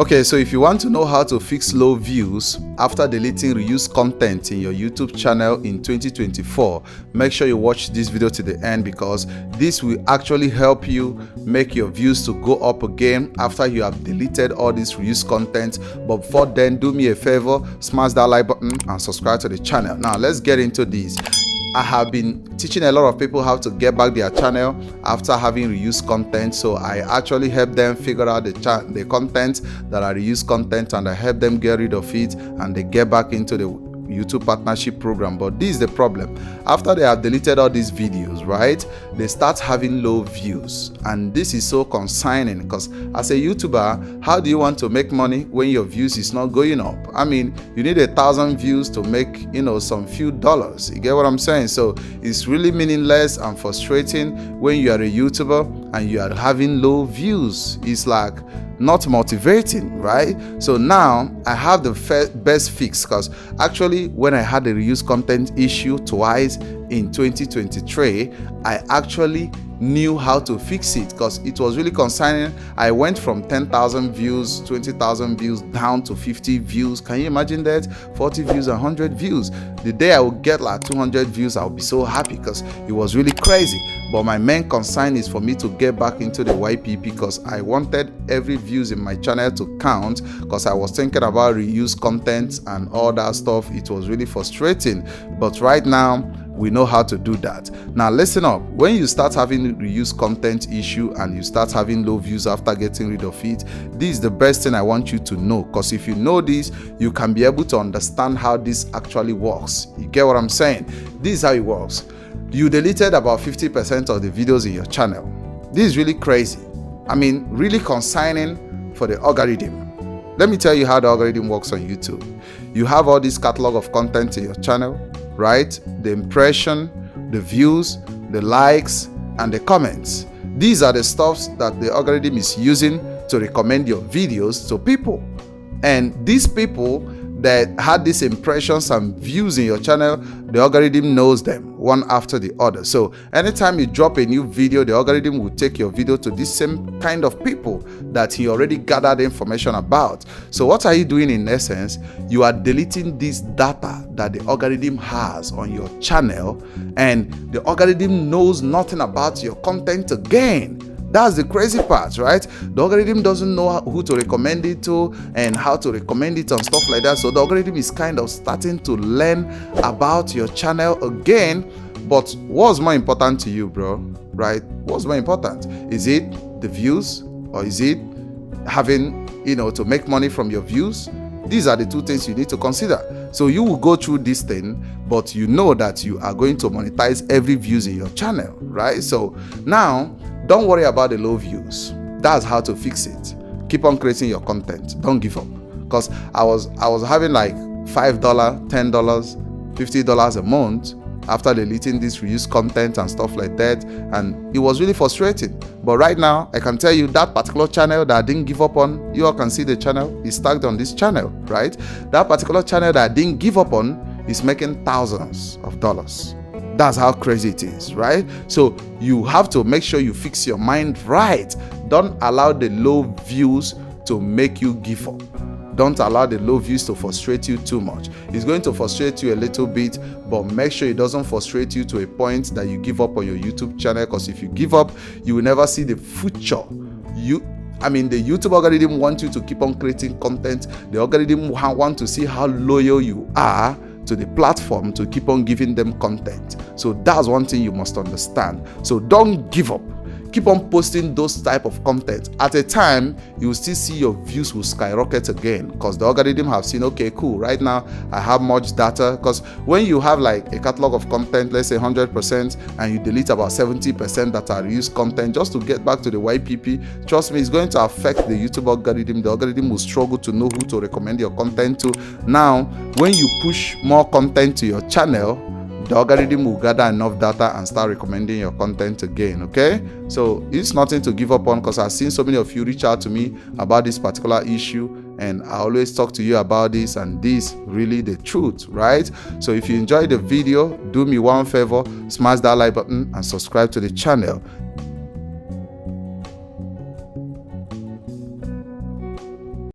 Okay, so if you want to know how to fix low views after deleting reused content in your YouTube channel in 2024, make sure you watch this video to the end, because this will actually help you make your views to go up again after you have deleted all this reused content. But before then, do me a favor, smash that like button and subscribe to the channel. Now let's get into this. I have been teaching a lot of people how to get back their channel after having reused content. So I actually help them figure out the content that are reused content, and I help them get rid of it and they get back into the YouTube partnership program. But this is the problem: after they have deleted all these videos, right, they start having low views, and this is so concerning, because as a YouTuber, how do you want to make money when your views is not going up? I mean, you need 1,000 views to make, some few dollars. You get what I'm saying? So it's really meaningless and frustrating when you are a YouTuber and you are having low views. It's like not motivating, right? So now I have the best fix, because actually when I had the reused content issue twice in 2023, I actually knew how to fix it, because it was really concerning. I went from 10,000 views, 20,000 views down to 50 views. Can you imagine that? 40 views and 100 views. The day I would get like 200 views, I'll be so happy, because it was really crazy. But my main concern is for me to get back into the YPP, because I wanted every views in my channel to count, because I was thinking about reused content and all that stuff. It was really frustrating, but right now we know how to do that. Now listen up: when you start having reused content issue and you start having low views after getting rid of it, this is the best thing I want you to know, because if you know this, you can be able to understand how this actually works. You get what I'm saying? This is how it works. You deleted about 50% of the videos in your channel. This is really crazy. I mean, really concerning for the algorithm. Let me tell you how the algorithm works on YouTube. You have all this catalog of content in your channel, right? The impression, the views, the likes, and the comments. These are the stuffs that the algorithm is using to recommend your videos to people. And these people that had these impressions and views in your channel, the algorithm knows them one after the other. So anytime you drop a new video, the algorithm will take your video to this same kind of people that he already gathered information about. So what are you doing in essence? You are deleting this data that the algorithm has on your channel, and the algorithm knows nothing about your content again. That's the crazy part, right? The algorithm doesn't know who to recommend it to and how to recommend it and stuff like that. So the algorithm is kind of starting to learn about your channel again. But what's more important to you, bro? Right? What's more important? Is it the views, or is it having, to make money from your views? These are the two things you need to consider. So you will go through this thing, but you know that you are going to monetize every views in your channel, right? So now, don't worry about the low views. That's how to fix it. Keep on creating your content. Don't give up. Because I was having like $5, $10, $50 a month after deleting this reused content and stuff like that, and it was really frustrating. But right now, I can tell you that particular channel that I didn't give up on, you all can see the channel is tagged on this channel, right? That particular channel that I didn't give up on is making thousands of dollars. That's how crazy it is, right? So you have to make sure you fix your mind right. Don't allow the low views to make you give up. Don't allow the low views to frustrate you too much. It's going to frustrate you a little bit, but make sure it doesn't frustrate you to a point that you give up on your YouTube channel, because if you give up, you will never see the future. The YouTube algorithm wants you to keep on creating content. The algorithm wants to see how loyal you are to the platform to keep on giving them content. So that's one thing you must understand. So don't give up. Keep on posting those type of content. At a time, you will still see your views will skyrocket again, because the algorithm have seen, okay, cool, right now I have much data. Because when you have like a catalog of content, let's say 100%, and you delete about 70% that are reused content just to get back to the YPP, trust me, it's going to affect the YouTube algorithm. The algorithm will struggle to know who to recommend your content to. Now, when you push more content to your channel, the algorithm will gather enough data and start recommending your content again. Okay, so it's nothing to give up on, because I've seen so many of you reach out to me about this particular issue, and I always talk to you about this, and this really the truth, right? So if you enjoyed the video, do me one favor, smash that like button and subscribe to the channel.